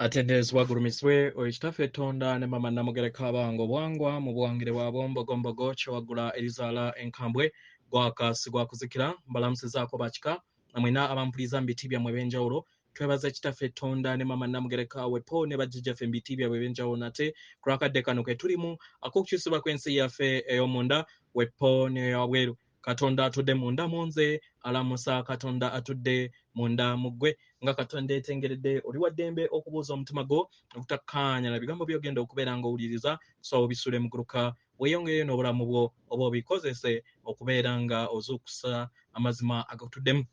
Atendezwa gurumiswe oishitafe tonda ne mama namugereka abango bwangwa mu bwangire bwabo mbogombogo chawagula elizala enkambwe gwakasi gwakuzikira mbalamusi zako bachika namwina abampuliza mbitibya mwebenjawulo twebaza ekitafe tonda ne mama namugereka wepo ne bajijjafe mbitibya mwebenjawulo nate Kekadde Kano ke tulimu akukyusibwa kwensi yaffe ey'omunda wepo ne yabweru Katonda atudde munda munze alamusa Katonda atudde munda mugwe nga Katonda etengeredde oli wa ddembe okubuuza omutima gwo okutakkaanya na bigambo by'ogenda okubeera ng'owuliriza so bisule muguruka weeyongere n'obulamu bwo oba obikozese okubeera nga ozuukusa amazima agatuddemu.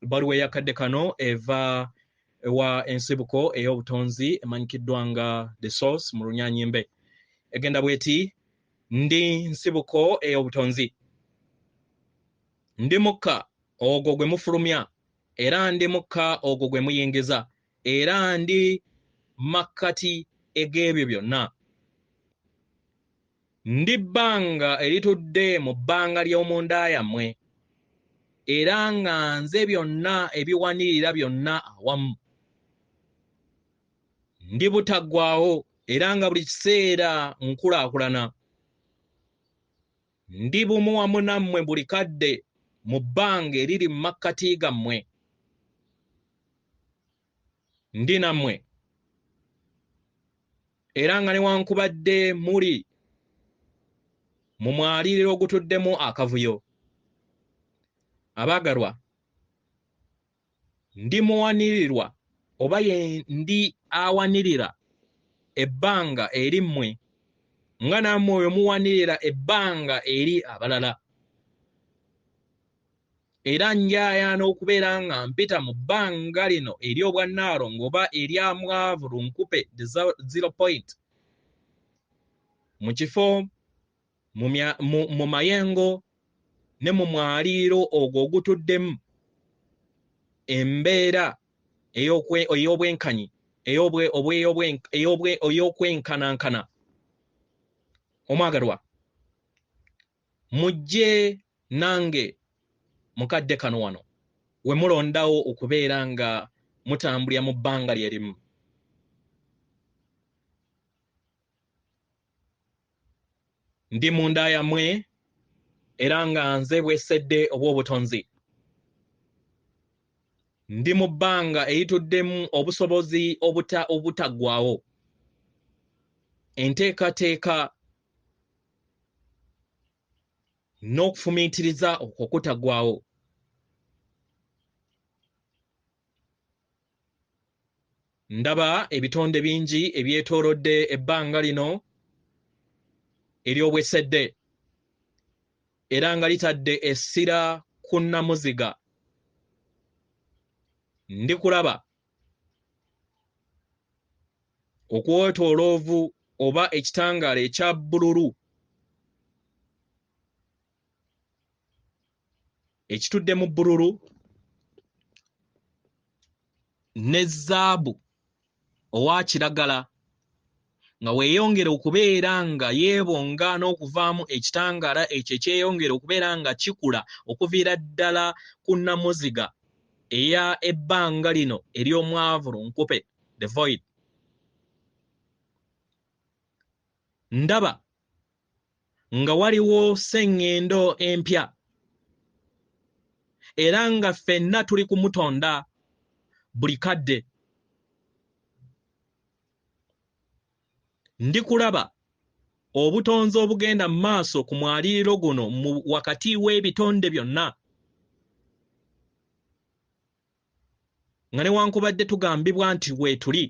Ebbaluwa eya Kekadde Kano eva ewa Ensibuko ey'obutonzi emanyikiddwa nga The Source mu Lunyaanyimbe egenda bweti ndi Nsibuko ey'obutonzi ndi mukka ogwo gwe mufulumya era ndi mukka ogwo gwe muyingiza era ndi makkati eg'ebyo byonna ndi bbanga eritudde mu bbanga ly'omunda yammwe era nga nze byonna ebiwanirira byonna awamu ndi butaggwaawo era nga buli kiseera nkulaakulana ndi bumu wamu nammwe buli kadde mu bbanga eriri mu makkati gammwe ndi nammwe era nga newankubadde muli mu mwaliriro ogutuddemu akavuyo abaagalwa ndi muwanirirwa oba ye ndi awanirira ebbanga eri mmwe nga nammwe oyo muwanirira ebbanga eri abalala era njaayaana okubeera nga mpita mu bbanga lino eri obwannaalongo oba erya mwavu lunkupe the 0 point mu kifo mu mayengo ne mu mwaliiro ogwo ogutuddemu embeera ey'obwenkanyi ey'okwenkanankana omwagalwa mujje nange mu Kekadde Kano wano we mulondawo okubeera nga mutambulira mu bbanga lyerimu ndi munda yammwe era nga nze bwesedde obw'obutonzi ndi mu bbanga erituddemu obusobozi obutaggwaawo enteekateeka n'okufumiitiriza okutaggwaawo ndaba ebitonde bingi ebyetoolodde ebbanga lino ery'obwesedde era nga litadde essira ku nnamuziga ndi kulaba okwetooloovu oba ekitangaala ekya bbululu ekitudde mu bbululu ne zaabu owa kiragala nga weeyongera okubeera nga yeebonga n'okuvaamu ekitangaala ekyo ekyeyongera okubeera nga kikula okuviira ddala ku nnamuziga eya ebbanga lino ery'omwavu lunkupe the void ndaba nga waliwo sseŋŋendo empya era nga ffenna tuli ku mutonda buli kadde ndi kulaba obutonzi obugenda mu maaso ku mwaliriro guno wakati w'ebitonde byonna nga newankubadde tugambibwa nti weetuli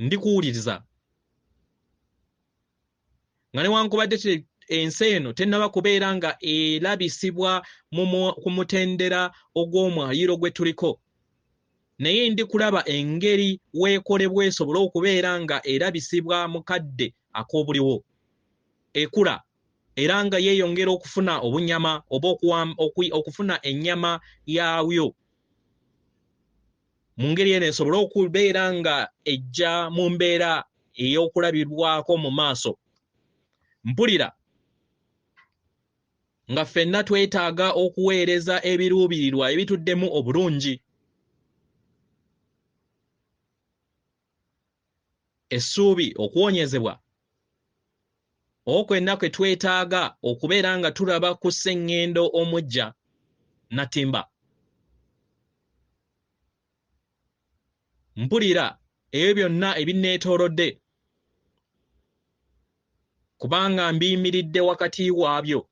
ndi kuwuliriza nga newankubadde ensi eno tennaba kubeera nga erabisibwa ku mutendera ogw'omwaliro gwe tuliko naye ndi kulaba engeri weekolebwa esobole okubeera nga erabisibwa mu kadde ak'obuliwo ekula era nga yeeyongera okufuna obunyama oba okufuna ennyama yaabyo mu ngeri eno esobole okubeera nga ejja mu mbeera ey'okulabirwako mu maaso mpulira nga ffenna twetaaga okuweereza ebiruubirirwa ebituddemu obulungi essuubi okuwonyezebwa okwenna kwe twetaaga okubeera nga tulaba ku sseŋŋendo omujja Natimba. Mpulira ebyo byonna ebinneetoolodde kubanga mbiyimiridde wakati waabyo,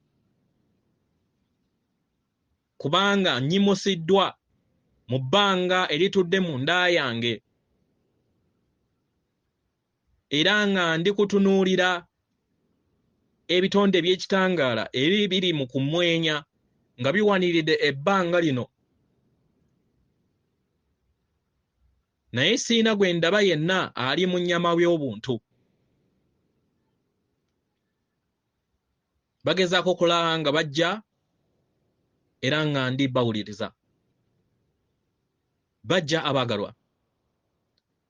kubanga nnyimusiddwa mu bbanga eritudde mu nda yange era nga ndi kutunuulira ebitonde by'ekitangaala ebiri mu kumwenya nga biwaniridde ebbanga lino, naye siina gwe ndaba yenna ali mu nnyama by'obuntu. Bagezaako okulaba nga bajja era nga ndi bawuliriza. Bajja abaagalwa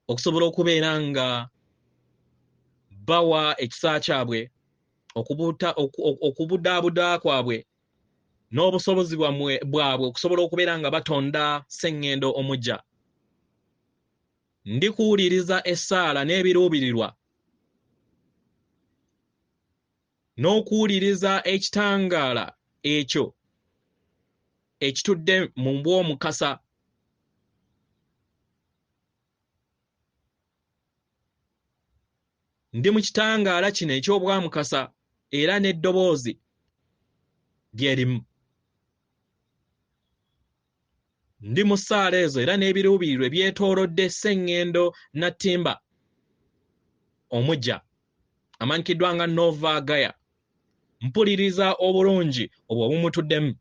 okusobola okubeera nga bawa ekisa kyabwe okubudaabuda kwabwe n'obusobozi bwabwe okusobola okubeera nga batonda sseŋŋendo omujja. Ndi kuwuliriza essaala n'ebiruubirirwa n'okuwuliriza ekitangaala ekyo ekitudde mu bw'omukasa. Ndi mu kitangaala kino eky'obwamukasa era n'eddoboozi lyerimu. Ndi mu ssaala ezo era n'ebiruubirirwa byetoolodde sseŋŋendo Natimba omujja amanyikiddwa nga Nova Gaya. Mpuliriza obulungi obwo obumutuddemu.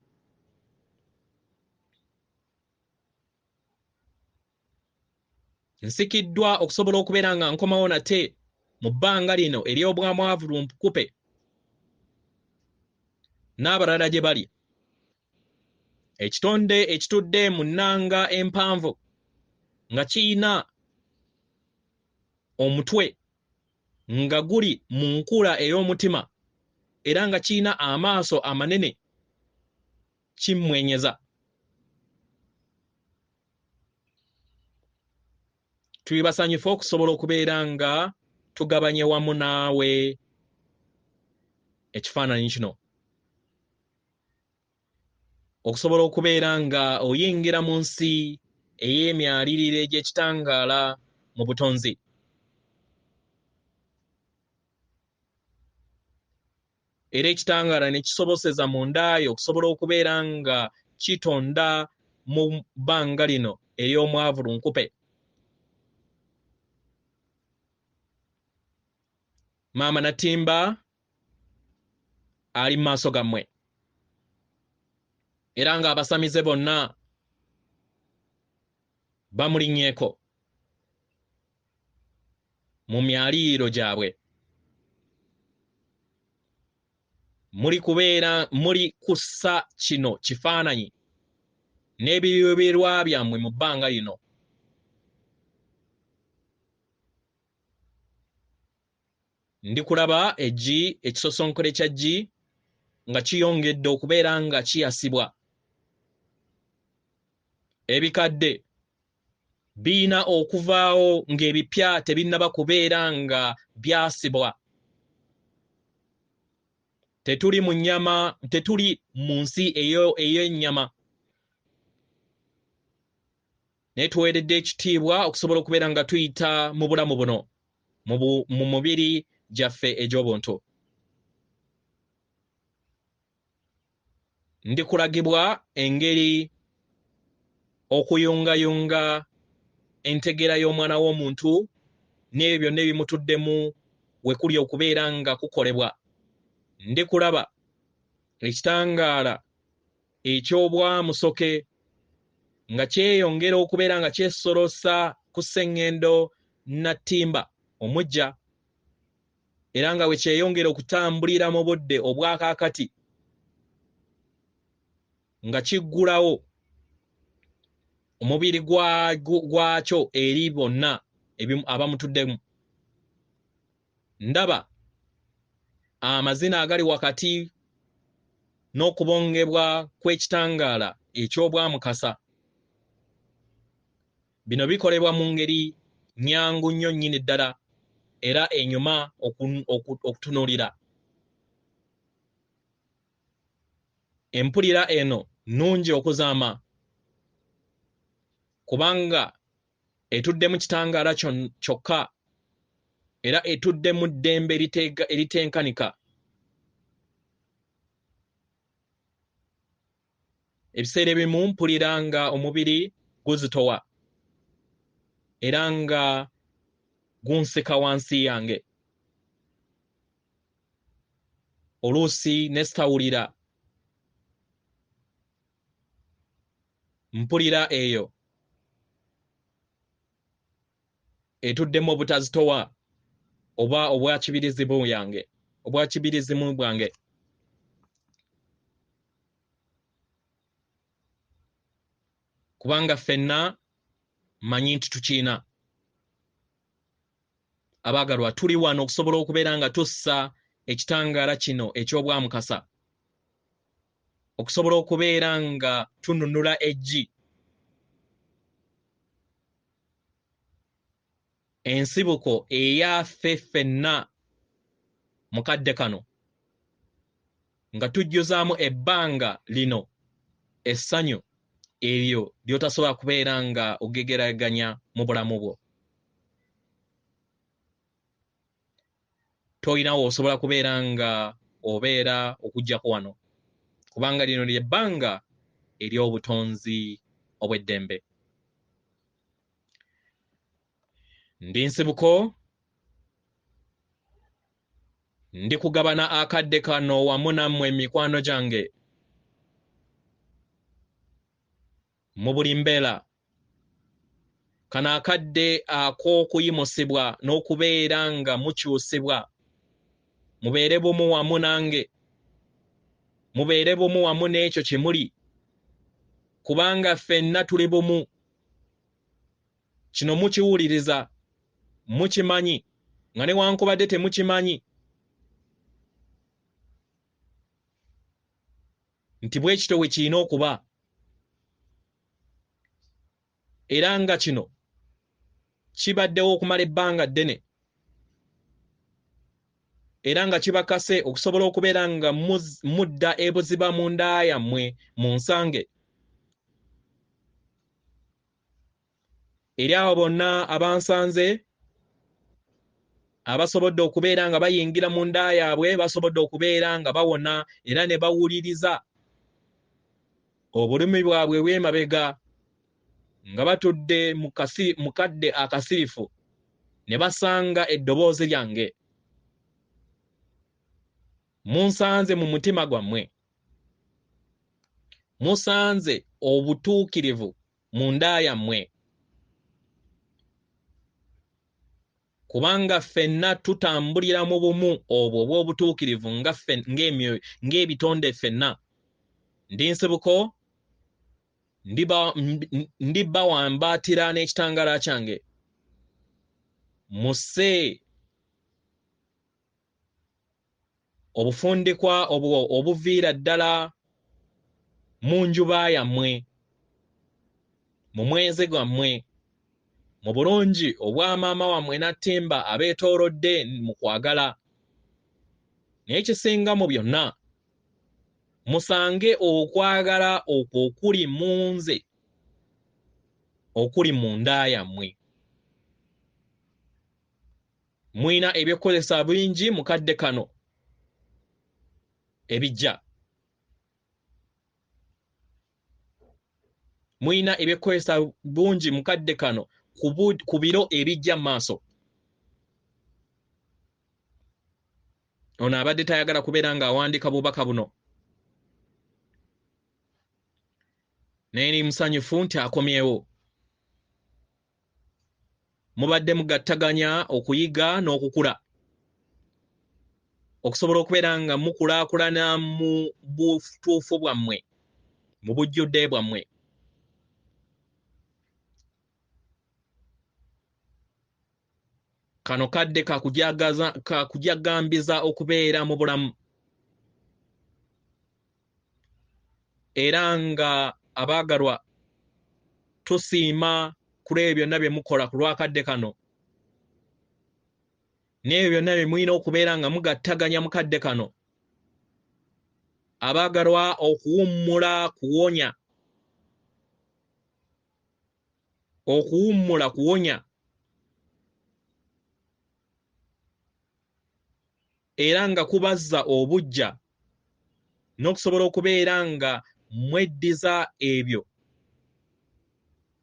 Nsikiddwa okusobola okubeera nga nkomawo nate mu bbanga lino ery'obwamwavulunkupe n'abalala gye bali. Ekitonde ekitudde mu nnanga empanvu nga kiyina omutwe nga guli mu nkula ey'omutima era nga kiyina amaaso amanene kimmwenyeza. Tuli basanyufu okusobola okubeera nga tugabanye wamu naawe ekifaananyi kino, okusobola okubeera nga oyingira mu nsi ey'emyaliriro egy'ekitangaala mu butonzi. Era ekitangaala ne kisoboseza mu ndaayo okusobola okubeera nga kitonda mu bbanga lino ery'omwavulunkupe. Maama Natimba ali mu maaso gammwe era nga abasamize bonna bamulinnyeeko mu myaliriro gyabwe. Muli kussa kino kifaananyi n'ebiruubirirwa byammwe mu bbanga lino. Ndi kulaba eggi, ekisosonkole kya ggi nga kiyongedde okubeera nga kiyasibwa. Ebikadde biina okuvaawo ng'ebipya tebinnaba kubeera nga byasibwa. Tetuli mu nsi ey'ennyama, naye tuweeredde ekitiibwa okusobola okubeera nga tuyita mu bulamu buno mu mubiri gyaffe egy'obuntu. Ndi kulagibwa engeri okuyungayunga entegeera y'omwana w'omuntu n'ebyo byonna ebimutuddemu we kuli okubeera nga kukolebwa. Ndi kulaba ekitangaala eky'obwamusoke nga kyeyongera okubeera nga kyesolosa ku sseŋŋendo Natimba omujja era nga we kyeyongera okutambulira mu budde obwakaakati nga kiggulawo omubiri gwakyo eri bonna abamutuddemu. Ndaba amazina agali wakati n'okubongebwa kw'ekitangaala eky'obwamukasa. Bino bikolebwa mu ngeri nnyangu nnyo nnyini ddala era enyuma okutunuulira. Empulira eno nnungi okuzaama kubanga etudde mu kitangaala kyokka era etudde mu ddembe eritenkanika. Ebiseera ebimu mpulira nga omubiri guzitowa era nga gunsika wansi yange. Oluusi ne sitawulira. Mpulira eyo etuddemu obutazitowa oba obwakibirizimu bwange. Kubanga ffenna manyi nti tukiina. Abaagalwa, tuli wano okusobola okubeera nga tussa ekitangaala kino eky'obwamukasa, okusobola okubeera nga tununula eggi. Ensibuko eyaffe ffenna mu kadde kano, nga tujjuzaamu ebbanga lino essanyu eryo ly'otasobola kubeera nga ogegeraganya mu bulamu bwo. Toyinawo osobola kubeera nga obeera okuggyako wano, kubanga lino ly'ebbanga ery'obutonzi obw'eddembe. Ndi Nsibuko, ndi kugabana akadde kano wamu nammwe mikwano gyange mu buli mbeera. Kano akadde ak'okuyimusibwa n'okubeera nga mukyusibwa. Mubeere bumu wamu nange, mubeere bumu wamu n'ekyo kye muli, kubanga ffenna tuli bumu. Kino mukiwuliriza, mukimanyi, nga newankubadde temukimanyi nti bwe kityo bwe kirina okuba, era nga kino kibaddewo okumala ebbanga ddene, era nga kibakase okusobola okubeera nga mudda ebuziba mu nda yammwe mu nsange. Eri abo bonna abansanze, abasobodde okubeera nga bayingira mu nda yaabwe, basobodde okubeera nga bawona era ne bawuliriza obulumi bwabwe bw'emabega nga batudde mu kadde akasirifu, ne basanga eddoboozi lyange. Munsanze mu mutima gwammwe, musanze obutuukirivu mu nda yammwe, kubanga ffenna tutambulira mu bumu obwo obw'obutuukirivu ng'ebitonde ffenna. Ndi Nsibuko, ndibawambaatira n'ekitangaala kyange. Musse obufundikwa obwo obuviira ddala mu njuba yammwe, mu mwezi gwammwe, mu bulungi obwa maama wammwe Nattimba abeetoolodde mu kwagala. Naye ekisinga mu byonna, musange okwagala okwo okuli mu nze, okuli mu nda yammwe. Mwina eby'okukozesa bingi mu kadde kano ebijja. Mwina eby'okukozesa bungi mu kadde kano ku biro ebijja mu maaso. Ono abadde tayagala kubeera ng'awandiika bubaka buno, naye ni musanyufu nti akomyewo. Mubadde mugattaganya okuyiga n'okukula, okusobola okubeera nga mukulaakulana mu butuufu bwammwe, mu bujjudde bwammwe. Kano kadde kakujagambiza okubeera mu bulamu, era nga abaagalwa tusiima ku ebyo byonna bye mukola ku lw'akadde kano. n'ebyo byonna bye mulina okubeera nga mugattaganya mu kadde kano. Abaagalwa okuwummula kuwonya. Okuwummula kuwonya. Era nga kubazza obujja n'okusobola okubeera nga mweddiza ebyo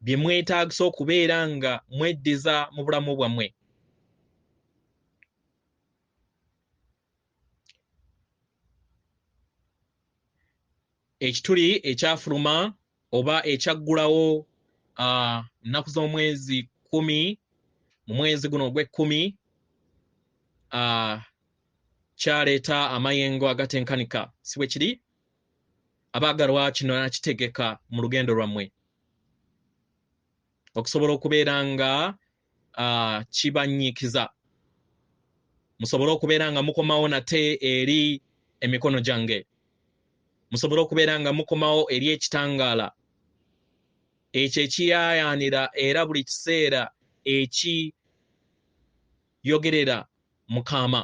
bye mwetaagisa okubeera nga mweddiza mu bulamu bwammwe. Ekituli ekyafuluma oba ekyaggulawo nnaku z'omwezi 10 mu mwezi guno ogw'ekkumi kyaleeta amayengo agatenkanika, si bwe kiri? Abaagalwa kino nakitegeka mu lugendo lwammwe okusobola okubeera nga kibanyiikiza, musobole okubeera nga mukomawo nate eri emikono gyange, musobole okubeera nga mukomawo eri ekitangaala ekyo ekiyaayaanira era buli kiseera ekiyogerera mu kaama,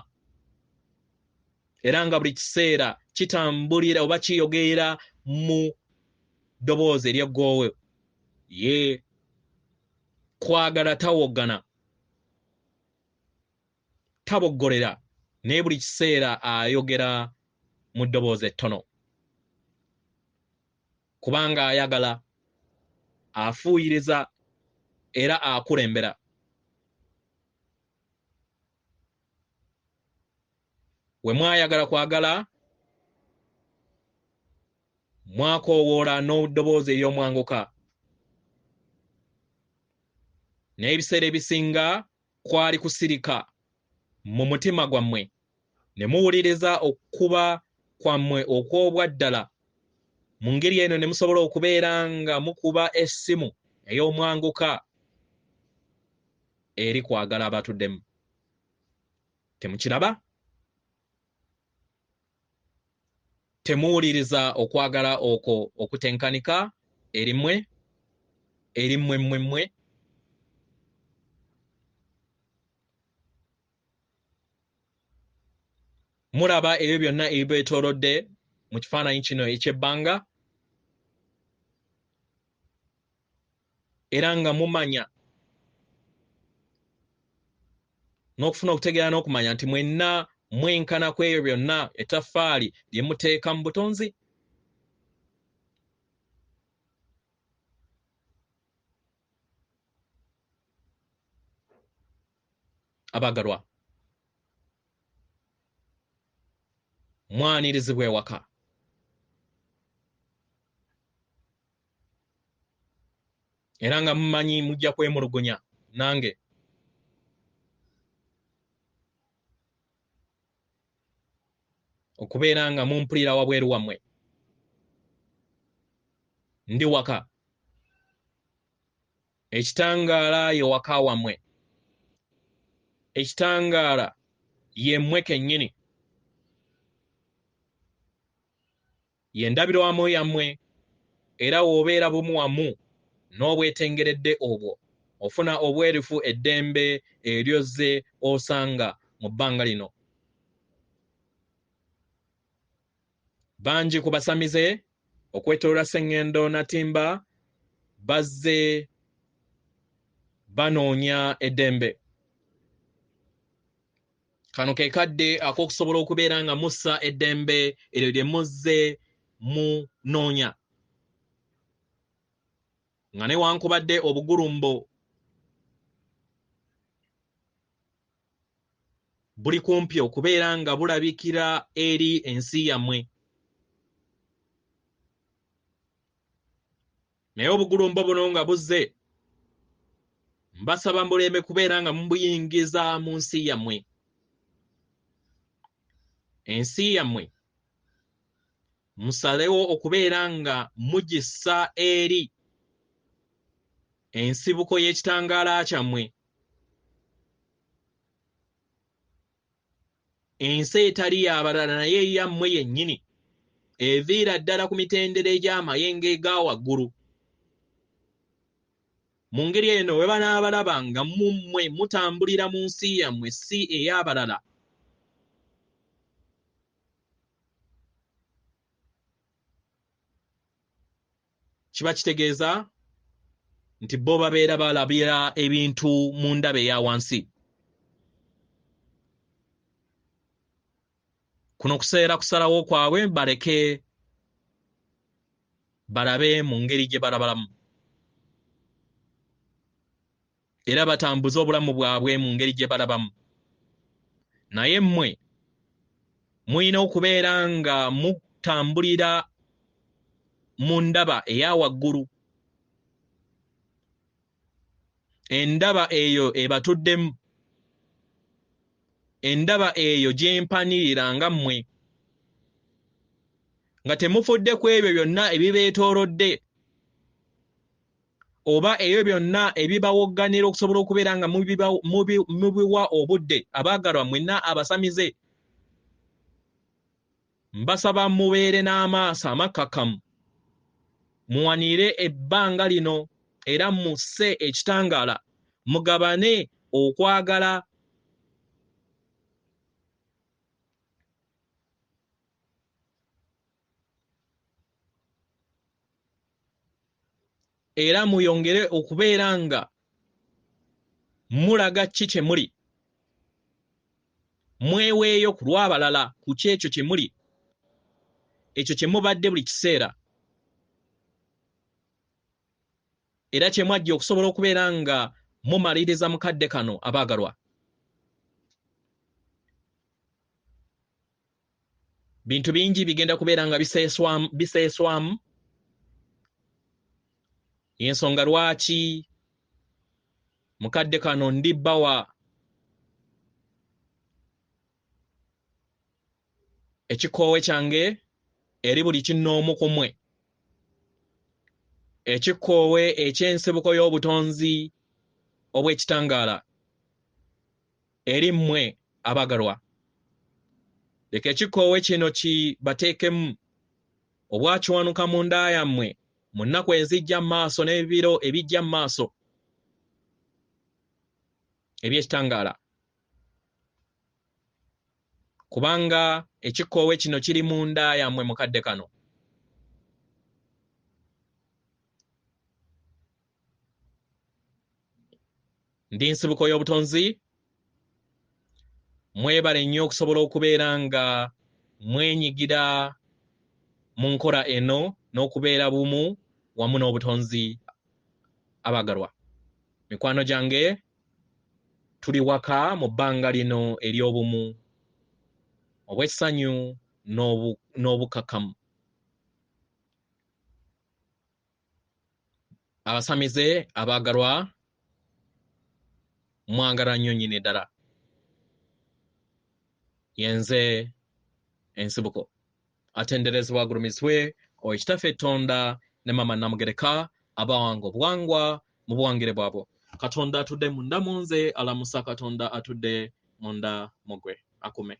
era nga buli kiseera kitambulira oba kiyogerera mu ddoboozi ery'eggoowe. Ye kwagala tawoggana, taboggolera, naye buli kiseera ayogera mu ddoboozi ettono, kubanga ayagala, afuuyiriza era akulembera. We mwayagala kwagala, mwakoowoola n'eddoboozi ery'omwanguka, naye ebiseera ebisinga kwali kusirika mu mutima gwammwe, ne muwuliriza okukuba kwammwe okw'obwaddala. Mu ngeri eno ne musobola okubeera nga mukuba essimu ey'omwanguka eri kwagala abatuddemu. Temukiraba? Temuwuliriza okwagala okwo okutenkanika eri mmwe. Mulaba ebyo byonna ebibeetoolodde mu kifaananyi kino eky'ebbanga, era nga mumanya n'okufuna okutegeera n'okumanya nti mwenna mwenkana ku ebyo byonna ettaffaali lye muteeka mu butonzi. Abaagalwa, mwanirizibwa ewaka, era nga mumanyi mujja kwemulugunya nange. Okubeera nga mumpulira wabweru wammwe. Ndi waka. Ekitangaala ye waka wammwe. Ekitangaala ye mmwe kennyini. Ye ndabirwamu yammwe, era w'obeera bumu wamu n'obwetengeredde obwo, ofuna obwerufu eddembe eryozze osanga mu bbanga lino. Bangi ku basamize okwetooloola Sseŋŋendo Natimba bazze banoonya eddembe. Kano Kekadde ak'okusobola okubeera nga mussa eddembe eryo lye muzze munoonya, nga newankubadde obugulumbo buli kumpi okubeera nga bulabikira eri ensi yammwe, naye obugulumbo buno nga buzze, mbasaba mbuleme kubeera nga mubuyingiza mu nsi yammwe. Ensi yammwe musalewo okubeera nga mugissa eri ensibuko y'ekitangaala kyammwe, ensi etali y'abalala naye yammwe yennyini, eviira ddala ku mitendera egy'amayengo ega waggulu. mu ngeri eno bwe banaabalaba nga mummwe mutambulira mu nsi yammwe si ey'abalala, kiba kitegeeza nti bo babeera balabira ebintu mu ndaba eya wansi. Kuno kuseera kusalawo kwabwe baleke balabe mu ngeri gye balabalamu, era batambuze obulamu bwabwe mu ngeri gye balabamu. Naye mmwe mulina okubeera nga mutambulira mu ndaba eya waggulu, endaba eyo ebatuddemu, endaba eyo gyempanirira nga mmwe, nga temufudde ku ebyo byonna ebibeetoolodde oba ebyo byonna ebibawogganira okusobola okubeera nga mubiwa obudde. Abaagalwa mwenna abasamize, mbasaba mubeere n'amaaso amakkakkamu, muwanire ebbanga lino era musse ekitangaala, mugabane okwagala. Era muyongere okubeera nga mulaga ki kye muli, mweweeyo ku lw'abalala ku kyekyo kye muli, ekyo kye mubadde buli kiseera, era kye mwajja okusobola okubeera nga mumaliriza mukadde kano. Abaagalwa, bintu bingi bigenda kubeera nga biseeswamu. Y'ensonga lwaki mukadde kano ndibbawa ekikoowe kyange eri buli kinnoomu ku mmwe, ekikoowe eky'ensibuko y'obutonzi obw'ekitangaala eri mmwe abaagalwa. Leka ekikoowe kino kibateekemu obwakiwanuka mu nda yammwe mu nnaku ezijja mu maaso n'ebiro ebijja mu maaso eby'ekitangaala, kubanga ekikoowe kino kiri mu nda yammwe mukadde kano. Ndi nsibuko y'obutonzi, mwebale nnyo okusobola okubeera nga mwenyigira mu nkola eno n'okubeera bumu wamu n'obutonzi. Abaagalwa, mikwano gyange, tuli waka mu bbanga lino ery'obumu, obw'essanyu n'obukakkamu. Abasamize, abaagalwa, mwagala nnyo nnyini ddala. Yenze Ensibuko, atenderezebwa agulumizibwe Oweekitaffe Tonda ne Mama Namugereka, abawanga obuwangwa mu buwangire bwabwo. Katonda atudde munda mu nze alamusa, Katonda atudde munda mu gwe akume.